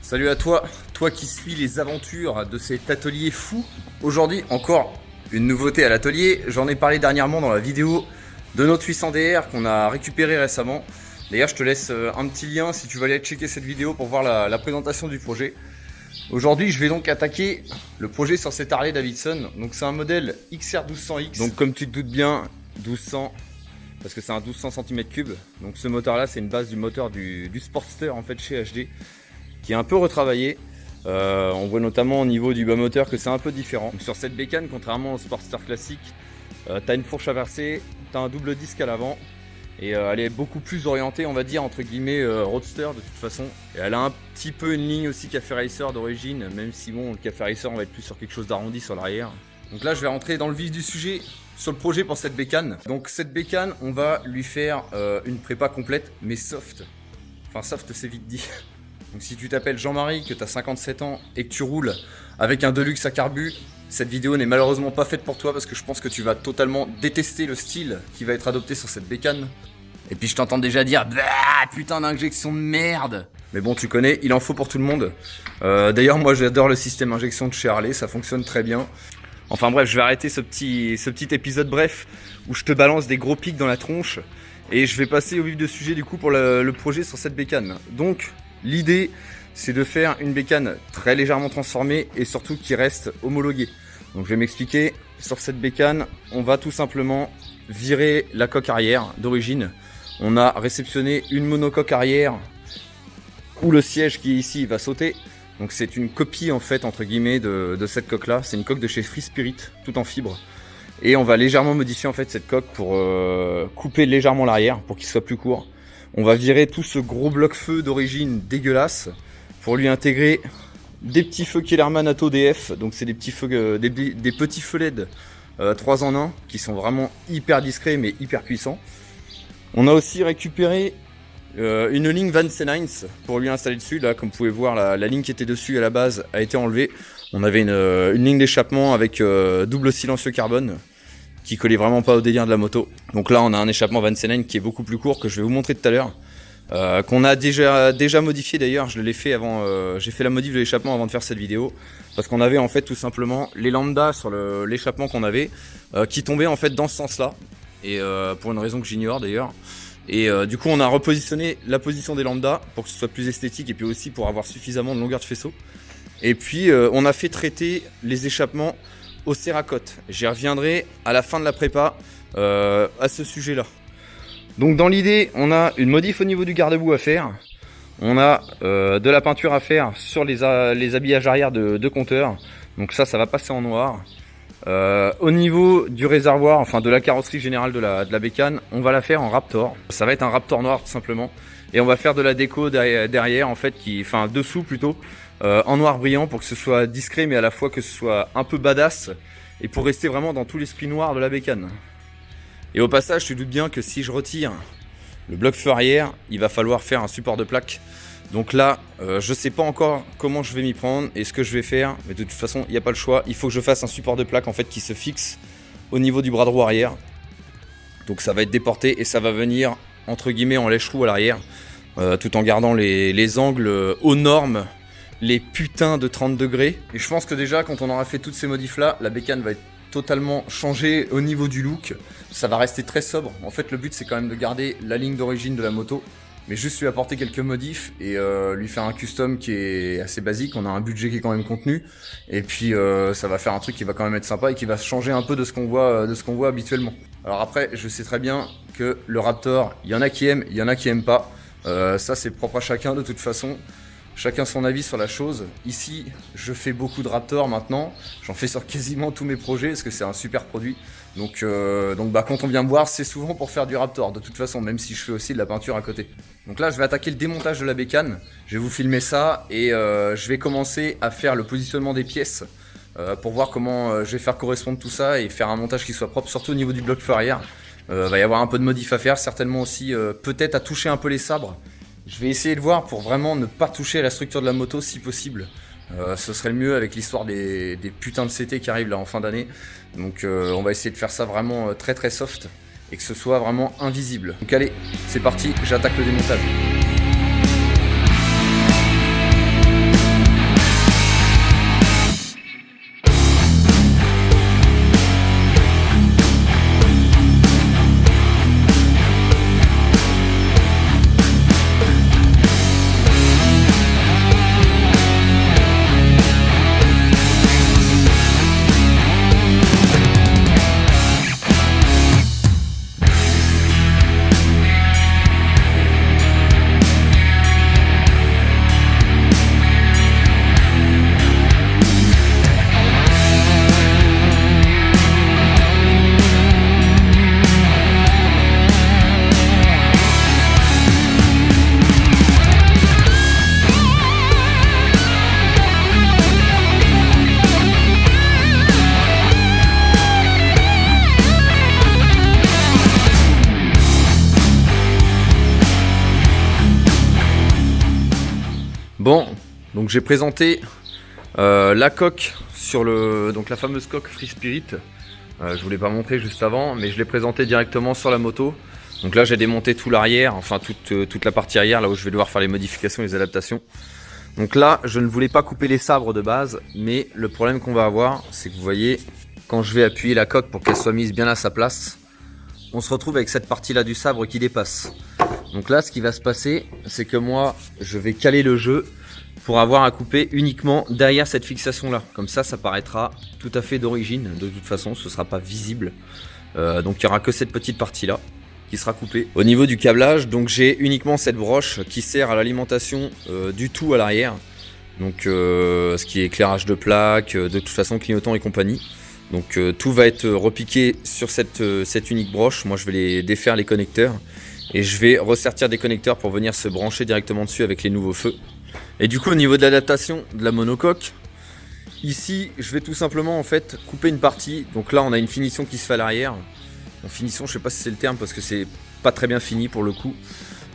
Salut à toi, toi qui suis les aventures de cet atelier fou. Aujourd'hui, encore une nouveauté à l'atelier. J'en ai parlé dernièrement dans la vidéo de notre 800DR qu'on a récupéré récemment. D'ailleurs, je te laisse un petit lien si tu veux aller checker cette vidéo pour voir la présentation du projet. Aujourd'hui, je vais donc attaquer le projet sur cette Harley Davidson. Donc, c'est un modèle XR 1200X. Donc, comme tu te doutes bien, 1200 parce que c'est un 1200 cm3. Donc, ce moteur-là, c'est une base du moteur du Sportster en fait chez HD, qui est un peu retravaillé. On voit notamment au niveau du bas moteur que c'est un peu différent. Donc, sur cette bécane, contrairement au Sportster classique, tu as une fourche à verser, tu as un double disque à l'avant. Et elle est beaucoup plus orientée, on va dire, entre guillemets, roadster de toute façon. Et elle a un petit peu une ligne aussi Café Racer d'origine, même si bon, le Café Racer, on va être plus sur quelque chose d'arrondi sur l'arrière. Donc là, je vais rentrer dans le vif du sujet sur le projet pour cette bécane. Donc cette bécane, on va lui faire une prépa complète, mais soft. Enfin, soft, c'est vite dit. Donc si tu t'appelles Jean-Marie, que tu as 57 ans et que tu roules avec un Deluxe à carbu, cette vidéo n'est malheureusement pas faite pour toi parce que je pense que tu vas totalement détester le style qui va être adopté sur cette bécane. Et puis je t'entends déjà dire bah, putain d'injection de merde. Mais bon, tu connais, il en faut pour tout le monde. D'ailleurs, moi j'adore le système injection de chez Harley, ça fonctionne très bien. Enfin bref, je vais arrêter ce petit épisode bref où je te balance des gros pics dans la tronche. Et je vais passer au vif du sujet du coup pour le projet sur cette bécane. Donc l'idée, c'est de faire une bécane très légèrement transformée et surtout qui reste homologuée. Donc je vais m'expliquer. Sur cette bécane, on va tout simplement virer la coque arrière d'origine. On a réceptionné une monocoque arrière où le siège qui est ici va sauter. Donc c'est une copie en fait entre guillemets de cette coque là. C'est une coque de chez Free Spirit, tout en fibre. Et on va légèrement modifier en fait cette coque pour couper légèrement l'arrière pour qu'il soit plus court. On va virer tout ce gros bloc feu d'origine dégueulasse pour lui intégrer des petits feux Kellerman Atto DF. Donc c'est des petits feux, des petits feux LED 3 en 1 qui sont vraiment hyper discrets mais hyper puissants. On a aussi récupéré une ligne Van Senheinz pour lui installer dessus. Là, comme vous pouvez voir, la ligne qui était dessus à la base a été enlevée. On avait une ligne d'échappement avec double silencieux carbone qui collait vraiment pas au délire de la moto. Donc là, on a un échappement Van Senheinz qui est beaucoup plus court que je vais vous montrer tout à l'heure. Qu'on a déjà modifié d'ailleurs. Je l'ai fait avant. J'ai fait la modif de l'échappement avant de faire cette vidéo parce qu'on avait en fait tout simplement les lambdas sur l'échappement qu'on avait qui tombaient en fait dans ce sens-là et pour une raison que j'ignore d'ailleurs. Et du coup, on a repositionné la position des lambdas pour que ce soit plus esthétique et puis aussi pour avoir suffisamment de longueur de faisceau. Et puis, on a fait traiter les échappements au Cerakote. J'y reviendrai à la fin de la prépa à ce sujet-là. Donc dans l'idée, on a une modif au niveau du garde-boue à faire. On a de la peinture à faire sur les habillages arrière de compteur. Donc ça va passer en noir. Au niveau du réservoir, enfin de la carrosserie générale de la bécane, on va la faire en Raptor. Ça va être un Raptor noir tout simplement. Et on va faire de la déco derrière en fait, enfin dessous plutôt, en noir brillant pour que ce soit discret mais à la fois que ce soit un peu badass. Et pour rester vraiment dans tout l'esprit noir de la bécane. Et au passage, tu te doutes bien que si je retire le bloc feu arrière, il va falloir faire un support de plaque. Donc là, je sais pas encore comment je vais m'y prendre et ce que je vais faire. Mais de toute façon, il n'y a pas le choix. Il faut que je fasse un support de plaque en fait qui se fixe au niveau du bras droit arrière. Donc ça va être déporté et ça va venir entre guillemets en lèche-roue à l'arrière. Tout en gardant les angles aux normes, les putains de 30 degrés. Et je pense que déjà, quand on aura fait toutes ces modifs là, la bécane va être totalement changé au niveau du look. Ça va rester très sobre. En fait, le but c'est quand même de garder la ligne d'origine de la moto, mais juste lui apporter quelques modifs et lui faire un custom qui est assez basique. On a un budget qui est quand même contenu et puis ça va faire un truc qui va quand même être sympa et qui va changer un peu de ce qu'on voit habituellement. Alors après, je sais très bien que le Raptor, il y en a qui aiment, il y en a qui aiment pas. Ça c'est propre à chacun de toute façon. Chacun son avis sur la chose. Ici, je fais beaucoup de Raptor maintenant. J'en fais sur quasiment tous mes projets parce que c'est un super produit. Donc quand on vient me voir, c'est souvent pour faire du Raptor de toute façon, même si je fais aussi de la peinture à côté. Donc là, je vais attaquer le démontage de la bécane. Je vais vous filmer ça et je vais commencer à faire le positionnement des pièces pour voir comment je vais faire correspondre tout ça et faire un montage qui soit propre, surtout au niveau du bloc feu arrière. Va y avoir un peu de modif à faire, certainement aussi peut-être à toucher un peu les sabres. Je vais essayer de voir pour vraiment ne pas toucher à la structure de la moto si possible. Ce serait le mieux avec l'histoire des putains de CT qui arrivent là en fin d'année. Donc on va essayer de faire ça vraiment très très soft et que ce soit vraiment invisible. Donc allez, c'est parti, j'attaque le démontage. Donc j'ai présenté la coque sur donc la fameuse coque Free Spirit. Je vous l'ai pas montré juste avant, mais je l'ai présenté directement sur la moto. Donc là j'ai démonté tout l'arrière, enfin toute la partie arrière, là où je vais devoir faire les modifications et les adaptations. Donc là je ne voulais pas couper les sabres de base, mais le problème qu'on va avoir, c'est que vous voyez, quand je vais appuyer la coque pour qu'elle soit mise bien à sa place, on se retrouve avec cette partie là du sabre qui dépasse. Donc là ce qui va se passer, c'est que moi je vais caler le jeu pour avoir à couper uniquement derrière cette fixation là. Comme ça paraîtra tout à fait d'origine, de toute façon ce sera pas visible. Donc il n'y aura que cette petite partie là qui sera coupée. Au niveau du câblage, donc j'ai uniquement cette broche qui sert à l'alimentation du tout à l'arrière. Donc ce qui est éclairage de plaque, de toute façon clignotant et compagnie. Donc tout va être repiqué sur cette unique broche. Moi je vais les défaire les connecteurs et je vais ressortir des connecteurs pour venir se brancher directement dessus avec les nouveaux feux. Et du coup au niveau de l'adaptation de la monocoque, ici je vais tout simplement en fait couper une partie. Donc là on a une finition qui se fait à l'arrière. En finition, je sais pas si c'est le terme parce que c'est pas très bien fini pour le coup.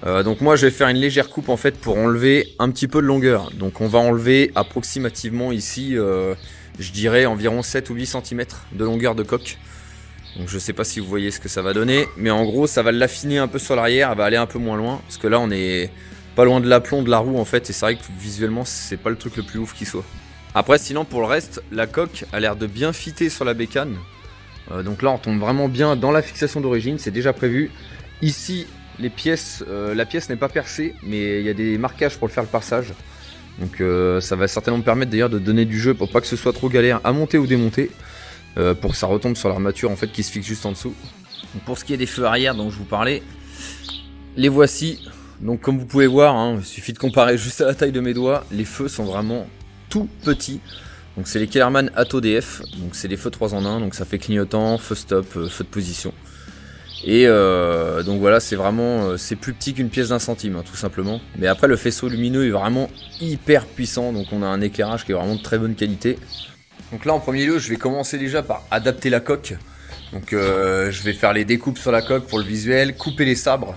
Donc moi je vais faire une légère coupe en fait pour enlever un petit peu de longueur. Donc on va enlever approximativement ici je dirais environ 7 ou 8 cm de longueur de coque. Donc je sais pas si vous voyez ce que ça va donner, mais en gros ça va l'affiner un peu sur l'arrière, elle va aller un peu moins loin parce que là on est pas loin de l'aplomb de la roue en fait, et c'est vrai que visuellement c'est pas le truc le plus ouf qui soit. Après sinon pour le reste, la coque a l'air de bien fitter sur la bécane. Donc là on tombe vraiment bien dans la fixation d'origine, c'est déjà prévu. Ici les pièces, la pièce n'est pas percée, mais il y a des marquages pour le faire le perçage. Donc ça va certainement me permettre d'ailleurs de donner du jeu pour pas que ce soit trop galère à monter ou démonter, pour que ça retombe sur l'armature en fait qui se fixe juste en dessous. Donc pour ce qui est des feux arrière dont je vous parlais, les voici. Donc comme vous pouvez voir, hein, il suffit de comparer juste à la taille de mes doigts, les feux sont vraiment tout petits. Donc c'est les Kellerman Atto DF, donc c'est des feux 3 en 1, donc ça fait clignotant, feu stop, feu de position. Et donc voilà, c'est vraiment, c'est plus petit qu'une pièce d'un centime, hein, tout simplement. Mais après le faisceau lumineux est vraiment hyper puissant, donc on a un éclairage qui est vraiment de très bonne qualité. Donc là en premier lieu, je vais commencer déjà par adapter la coque. Donc je vais faire les découpes sur la coque pour le visuel, couper les sabres.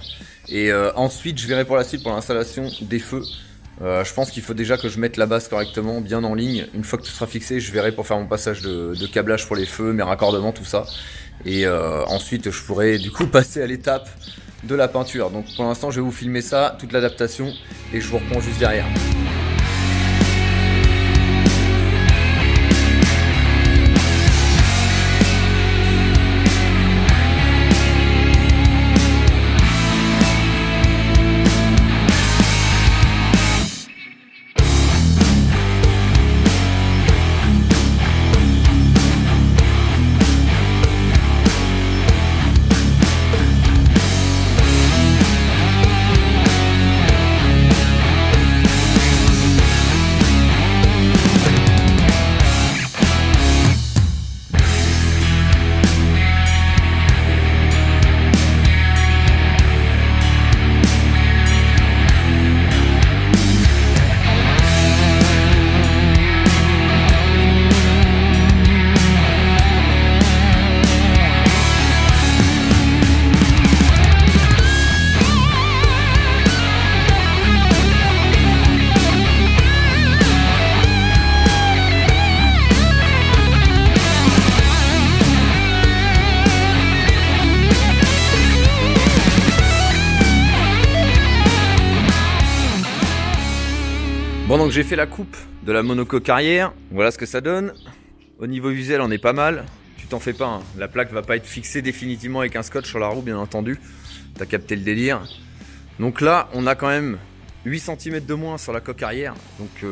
Et ensuite je verrai pour la suite pour l'installation des feux. Je pense qu'il faut déjà que je mette la base correctement, bien en ligne. Une fois que tout sera fixé, je verrai pour faire mon passage de câblage pour les feux, mes raccordements, tout ça. Et ensuite, je pourrai du coup passer à l'étape de la peinture. Donc pour l'instant, je vais vous filmer ça, toute l'adaptation, et je vous reprends juste derrière. Bon, donc j'ai fait la coupe de la monocoque arrière, voilà ce que ça donne. Au niveau visuel on est pas mal, tu t'en fais pas, hein. La plaque va pas être fixée définitivement avec un scotch sur la roue bien entendu, t'as capté le délire. Donc là on a quand même 8 cm de moins sur la coque arrière, donc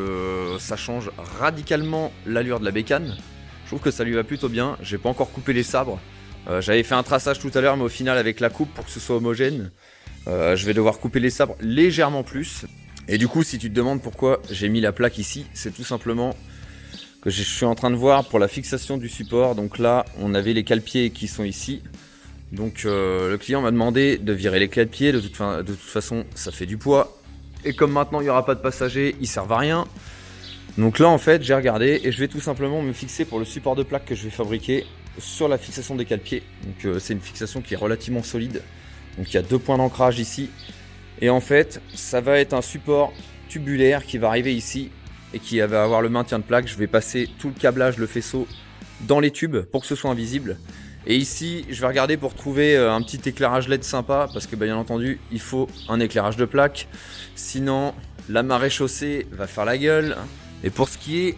ça change radicalement l'allure de la bécane. Je trouve que ça lui va plutôt bien, j'ai pas encore coupé les sabres. J'avais fait un traçage tout à l'heure, mais au final avec la coupe pour que ce soit homogène, je vais devoir couper les sabres légèrement plus. Et du coup, si tu te demandes pourquoi j'ai mis la plaque ici, c'est tout simplement que je suis en train de voir pour la fixation du support. Donc là, on avait les cale-pieds qui sont ici. Donc le client m'a demandé de virer les cale-pieds. De toute façon, ça fait du poids. Et comme maintenant, il n'y aura pas de passagers, ils servent à rien. Donc là, en fait, j'ai regardé et je vais tout simplement me fixer pour le support de plaque que je vais fabriquer sur la fixation des cale-pieds. Donc c'est une fixation qui est relativement solide. Donc il y a 2 points d'ancrage ici. Et en fait, ça va être un support tubulaire qui va arriver ici et qui va avoir le maintien de plaque, je vais passer tout le câblage, le faisceau dans les tubes pour que ce soit invisible. Et ici, je vais regarder pour trouver un petit éclairage LED sympa parce que bien entendu, il faut un éclairage de plaque. Sinon, la marée chaussée va faire la gueule. Et pour ce qui est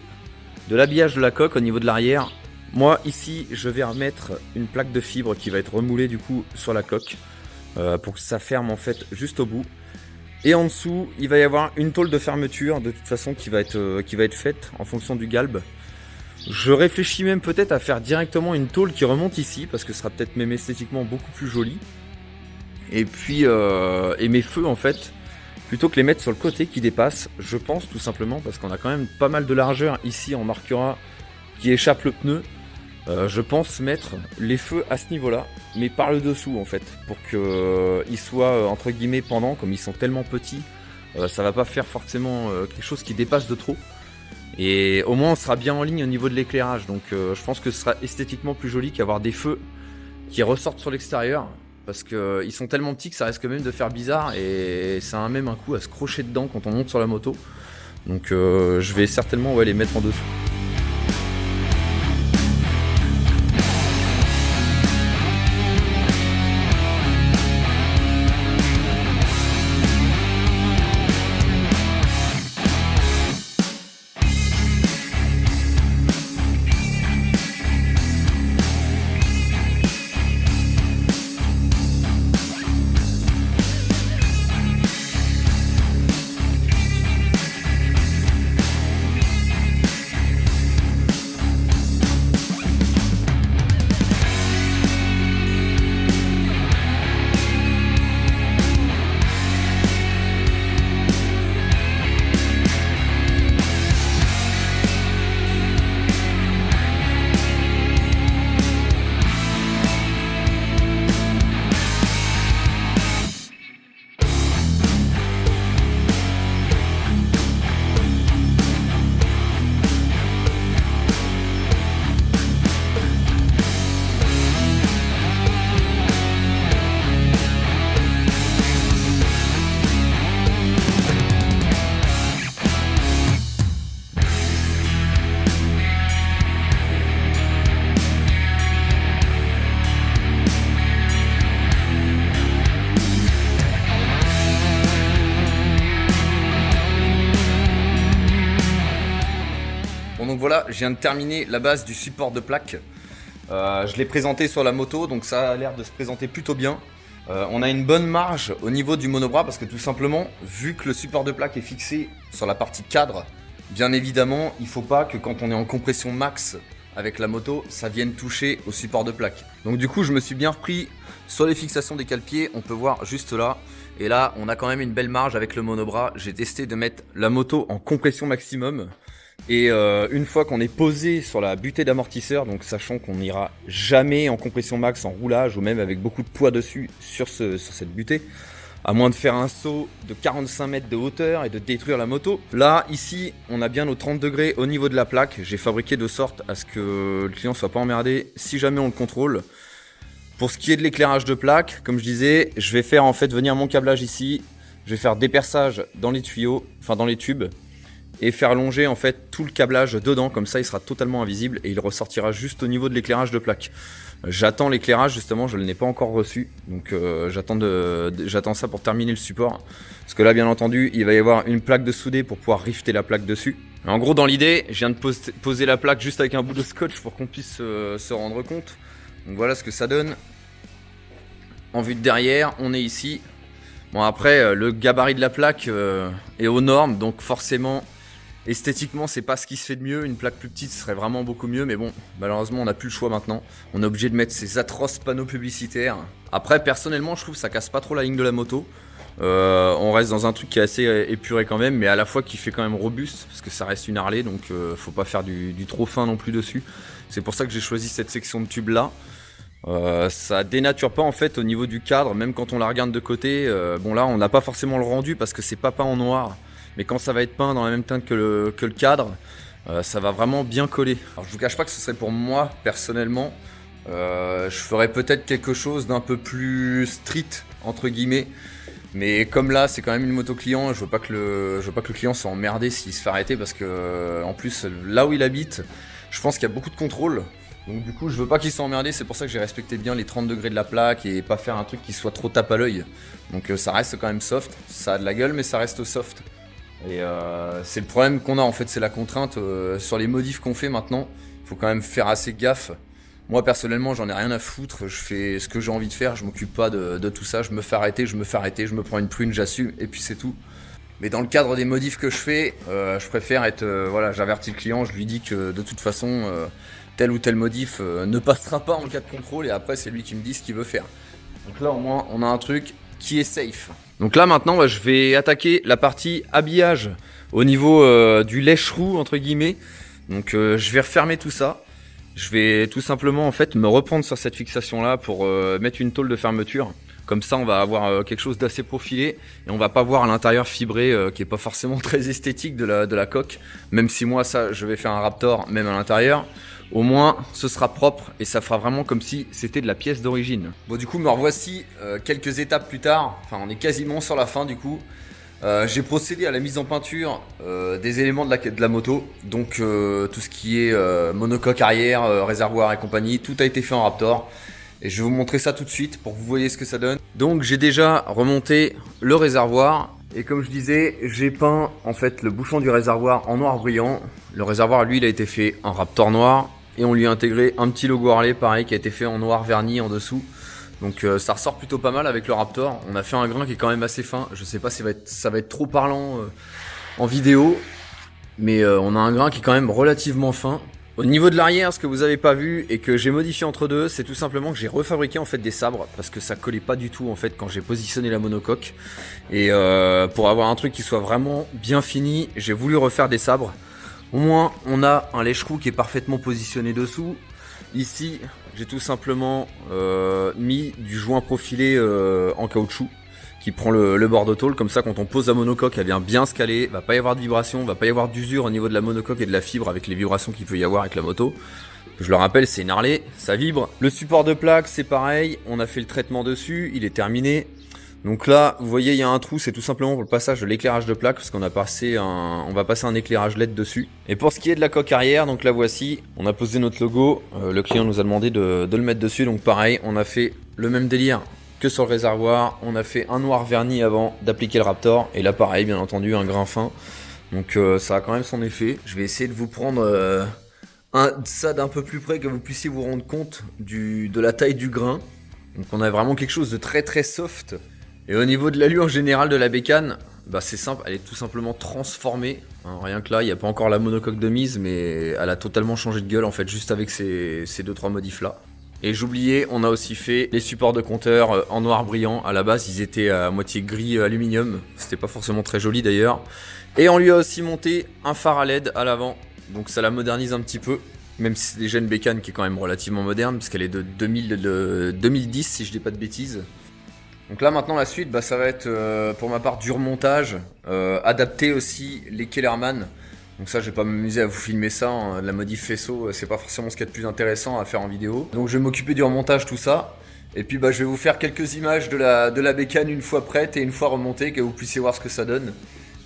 de l'habillage de la coque au niveau de l'arrière, moi ici, je vais remettre une plaque de fibre qui va être remoulée du coup sur la coque pour que ça ferme en fait juste au bout. Et en dessous, il va y avoir une tôle de fermeture de toute façon qui va être faite en fonction du galbe. Je réfléchis même peut-être à faire directement une tôle qui remonte ici parce que ce sera peut-être même esthétiquement beaucoup plus joli. Et puis et mes feux en fait, plutôt que les mettre sur le côté qui dépasse, je pense tout simplement parce qu'on a quand même pas mal de largeur ici en marquera qui échappe le pneu. Je pense mettre les feux à ce niveau-là, mais par le dessous en fait, pour qu'ils soient entre guillemets pendants, comme ils sont tellement petits, ça va pas faire forcément quelque chose qui dépasse de trop. Et au moins on sera bien en ligne au niveau de l'éclairage, donc je pense que ce sera esthétiquement plus joli qu'avoir des feux qui ressortent sur l'extérieur, parce qu'ils sont tellement petits que ça risque même de faire bizarre, et ça a même un coup à se crocher dedans quand on monte sur la moto. Donc je vais certainement les mettre en dessous. Donc voilà, je viens de terminer la base du support de plaque. Je l'ai présenté sur la moto, donc ça a l'air de se présenter plutôt bien. On a une bonne marge au niveau du monobras parce que tout simplement, vu que le support de plaque est fixé sur la partie cadre, bien évidemment, il ne faut pas que quand on est en compression max avec la moto, ça vienne toucher au support de plaque. Donc du coup, je me suis bien repris sur les fixations des cale-pieds, on peut voir juste là. Et là, on a quand même une belle marge avec le monobras. J'ai testé de mettre la moto en compression maximum. Et une fois qu'on est posé sur la butée d'amortisseur, donc sachant qu'on n'ira jamais en compression max en roulage ou même avec beaucoup de poids dessus sur cette butée, à moins de faire un saut de 45 mètres de hauteur et de détruire la moto. Là, ici, on a bien nos 30 degrés au niveau de la plaque. J'ai fabriqué de sorte à ce que le client soit pas emmerdé si jamais on le contrôle. Pour ce qui est de l'éclairage de plaque, comme je disais, je vais faire en fait venir mon câblage ici. Je vais faire des perçages dans les tuyaux, enfin dans les tubes, et faire longer en fait tout le câblage dedans, comme ça il sera totalement invisible et il ressortira juste au niveau de l'éclairage de plaque. J'attends l'éclairage justement, je ne l'ai pas encore reçu, donc j'attends ça pour terminer le support, parce que là bien entendu il va y avoir une plaque de soudé pour pouvoir rifter la plaque dessus. En gros dans l'idée, je viens de poser la plaque juste avec un bout de scotch pour qu'on puisse se rendre compte. Donc voilà ce que ça donne. En vue de derrière, on est ici. Bon après le gabarit de la plaque est aux normes, donc forcément esthétiquement, c'est pas ce qui se fait de mieux. Une plaque plus petite serait vraiment beaucoup mieux, mais bon, malheureusement, on n'a plus le choix maintenant. On est obligé de mettre ces atroces panneaux publicitaires. Après, personnellement, je trouve que ça casse pas trop la ligne de la moto. On reste dans un truc qui est assez épuré quand même, mais à la fois qui fait quand même robuste, parce que ça reste une Harley, donc faut pas faire du trop fin non plus dessus. C'est pour ça que j'ai choisi cette section de tube là. Ça dénature pas en fait au niveau du cadre, même quand on la regarde de côté. Bon là, on n'a pas forcément le rendu parce que c'est pas peint en noir. Mais quand ça va être peint dans la même teinte que le cadre, ça va vraiment bien coller. Alors je vous cache pas que ce serait pour moi personnellement, je ferais peut-être quelque chose d'un peu plus street entre guillemets. Mais comme là, c'est quand même une moto client, je veux pas que le client soit emmerdé s'il se fait arrêter parce que en plus là où il habite, je pense qu'il y a beaucoup de contrôle. Donc du coup, je veux pas qu'il soit emmerdé, c'est pour ça que j'ai respecté bien les 30 degrés de la plaque et pas faire un truc qui soit trop tape à l'œil. Donc ça reste quand même soft, ça a de la gueule mais ça reste soft. Et c'est le problème qu'on a en fait, c'est la contrainte sur les modifs qu'on fait maintenant. Il faut quand même faire assez gaffe. Moi personnellement j'en ai rien à foutre, je fais ce que j'ai envie de faire, je m'occupe pas de tout ça, je me fais arrêter, je me prends une prune, j'assume et puis c'est tout. Mais dans le cadre des modifs que je fais, je préfère être, voilà, j'avertis le client, je lui dis que de toute façon tel ou tel modif ne passera pas en cas de contrôle et après c'est lui qui me dit ce qu'il veut faire. Donc là au moins on a un truc qui est safe. Donc là maintenant je vais attaquer la partie habillage au niveau du lèche-roue entre guillemets. Donc je vais refermer tout ça. Je vais tout simplement en fait me reprendre sur cette fixation là pour mettre une tôle de fermeture. Comme ça on va avoir quelque chose d'assez profilé et on va pas voir à l'intérieur fibré qui est pas forcément très esthétique de la coque. Même si moi ça je vais faire un Raptor même à l'intérieur. Au moins ce sera propre et ça fera vraiment comme si c'était de la pièce d'origine. Bon du coup me revoici quelques étapes plus tard. Enfin on est quasiment sur la fin du coup. J'ai procédé à la mise en peinture des éléments de la moto, donc tout ce qui est monocoque arrière, réservoir et compagnie, tout a été fait en Raptor. Et je vais vous montrer ça tout de suite pour que vous voyez ce que ça donne. Donc j'ai déjà remonté le réservoir et comme je disais, j'ai peint en fait le bouchon du réservoir en noir brillant. Le réservoir lui il a été fait en Raptor noir et on lui a intégré un petit logo Harley pareil qui a été fait en noir verni en dessous. Donc ça ressort plutôt pas mal avec le Raptor. On a fait un grain qui est quand même assez fin. Je sais pas si ça va être trop parlant en vidéo. Mais on a un grain qui est quand même relativement fin. Au niveau de l'arrière, ce que vous avez pas vu et que j'ai modifié entre deux, c'est tout simplement que j'ai refabriqué en fait des sabres. Parce que ça collait pas du tout en fait quand j'ai positionné la monocoque. Et pour avoir un truc qui soit vraiment bien fini, j'ai voulu refaire des sabres. Au moins on a un lèche-roue qui est parfaitement positionné dessous. Ici, j'ai tout simplement mis du joint profilé en caoutchouc qui prend le bord de tôle. Comme ça, quand on pose la monocoque, elle vient bien se caler. Va pas y avoir de vibration, va pas y avoir d'usure au niveau de la monocoque et de la fibre avec les vibrations qu'il peut y avoir avec la moto. Je le rappelle, c'est une Harley, ça vibre. Le support de plaque, c'est pareil. On a fait le traitement dessus, il est terminé. Donc là, vous voyez, il y a un trou, c'est tout simplement pour le passage de l'éclairage de plaque parce qu'on va passer un éclairage LED dessus. Et pour ce qui est de la coque arrière, donc la voici, on a posé notre logo, le client nous a demandé de le mettre dessus, donc pareil, on a fait le même délire que sur le réservoir, on a fait un noir verni avant d'appliquer le Raptor, et là pareil, bien entendu, un grain fin, donc ça a quand même son effet. Je vais essayer de vous prendre ça d'un peu plus près, que vous puissiez vous rendre compte de la taille du grain. Donc on a vraiment quelque chose de très très soft. Et au niveau de l'allure générale de la bécane, bah c'est simple, elle est tout simplement transformée. Hein, rien que là, il n'y a pas encore la monocoque de mise, mais elle a totalement changé de gueule en fait, juste avec ces 2-3 modifs là. Et j'oubliais, on a aussi fait les supports de compteur en noir brillant. À la base, ils étaient à moitié gris aluminium. C'était pas forcément très joli d'ailleurs. Et on lui a aussi monté un phare à LED à l'avant. Donc ça la modernise un petit peu. Même si c'est déjà une bécane qui est quand même relativement moderne, parce qu'elle est de 2010 si je dis pas de bêtises. Donc là maintenant la suite, bah, ça va être pour ma part du remontage, adapter aussi les Kellerman. Donc ça je vais pas m'amuser à vous filmer ça, hein. La modif faisceau c'est pas forcément ce qu'il y a de plus intéressant à faire en vidéo. Donc je vais m'occuper du remontage tout ça. Et puis bah, je vais vous faire quelques images de la bécane une fois prête et une fois remontée, que vous puissiez voir ce que ça donne.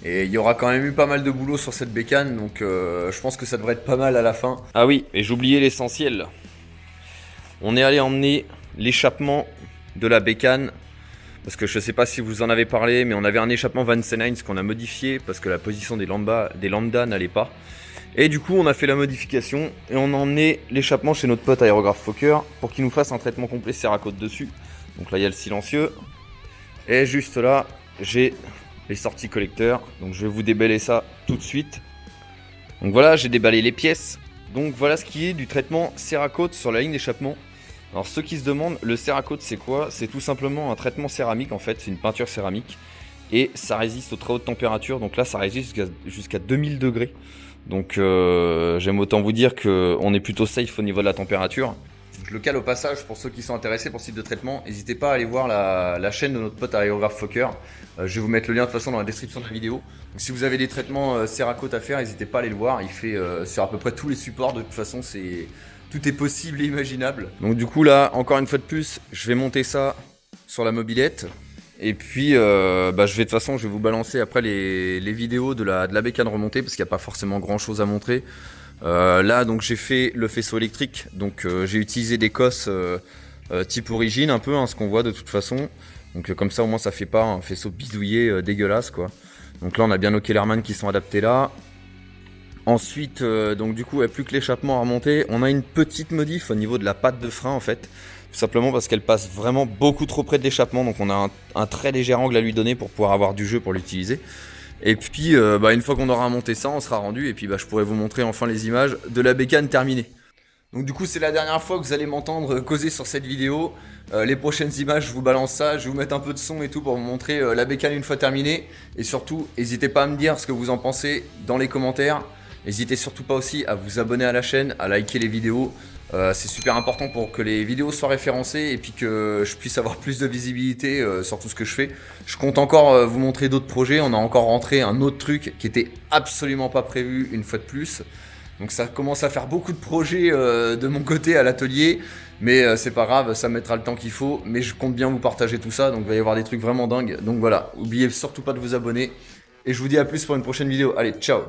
Et il y aura quand même eu pas mal de boulot sur cette bécane, donc je pense que ça devrait être pas mal à la fin. Ah oui, et j'oubliais l'essentiel. On est allé emmener l'échappement de la bécane. Parce que je sais pas si vous en avez parlé, mais on avait un échappement Vance & Hines qu'on a modifié parce que la position des lambda n'allait pas. Et du coup, on a fait la modification et on a emmené l'échappement chez notre pote aérographe Fokker pour qu'il nous fasse un traitement complet Cerakote dessus. Donc là, il y a le silencieux. Et juste là, j'ai les sorties collecteurs. Donc je vais vous déballer ça tout de suite. Donc voilà, j'ai déballé les pièces. Donc voilà ce qui est du traitement Cerakote sur la ligne d'échappement. Alors ceux qui se demandent, le Cerakote c'est quoi? C'est tout simplement un traitement céramique en fait, c'est une peinture céramique. Et ça résiste aux très hautes températures, donc là ça résiste jusqu'à 2000 degrés. Donc j'aime autant vous dire qu'on est plutôt safe au niveau de la température. Je le cale au passage pour ceux qui sont intéressés pour ce type de traitement. N'hésitez pas à aller voir la chaîne de notre pote aérographe Fokker. Je vais vous mettre le lien de toute façon dans la description de la vidéo. Donc, si vous avez des traitements Cerakote à faire, n'hésitez pas à aller le voir. Il fait sur à peu près tous les supports, de toute façon tout est possible et imaginable. Donc du coup là, encore une fois de plus, je vais monter ça sur la mobilette. Et puis, je vais de toute façon, je vais vous balancer après les vidéos de la bécane remontée parce qu'il n'y a pas forcément grand chose à montrer. Là, donc j'ai fait le faisceau électrique. Donc j'ai utilisé des cosses type origine, un peu, hein, ce qu'on voit de toute façon. Donc comme ça, au moins, ça fait pas un faisceau bidouillé dégueulasse, quoi. Donc là, on a bien nos Kellerman qui sont adaptés là. Ensuite, donc du coup, il n'y a plus que l'échappement à remonter. On a une petite modif au niveau de la patte de frein, en fait. Tout simplement parce qu'elle passe vraiment beaucoup trop près de l'échappement. Donc on a un très léger angle à lui donner pour pouvoir avoir du jeu pour l'utiliser. Et puis, une fois qu'on aura monté ça, on sera rendu. Et puis, je pourrai vous montrer enfin les images de la bécane terminée. Donc du coup, c'est la dernière fois que vous allez m'entendre causer sur cette vidéo. Les prochaines images, je vous balance ça. Je vais vous mettre un peu de son et tout pour vous montrer la bécane une fois terminée. Et surtout, n'hésitez pas à me dire ce que vous en pensez dans les commentaires. N'hésitez surtout pas aussi à vous abonner à la chaîne, à liker les vidéos. C'est super important pour que les vidéos soient référencées et puis que je puisse avoir plus de visibilité sur tout ce que je fais. Je compte encore vous montrer d'autres projets. On a encore rentré un autre truc qui était absolument pas prévu une fois de plus. Donc ça commence à faire beaucoup de projets de mon côté à l'atelier. Mais c'est pas grave, ça mettra le temps qu'il faut. Mais je compte bien vous partager tout ça. Donc il va y avoir des trucs vraiment dingues. Donc voilà, n'oubliez surtout pas de vous abonner. Et je vous dis à plus pour une prochaine vidéo. Allez, ciao!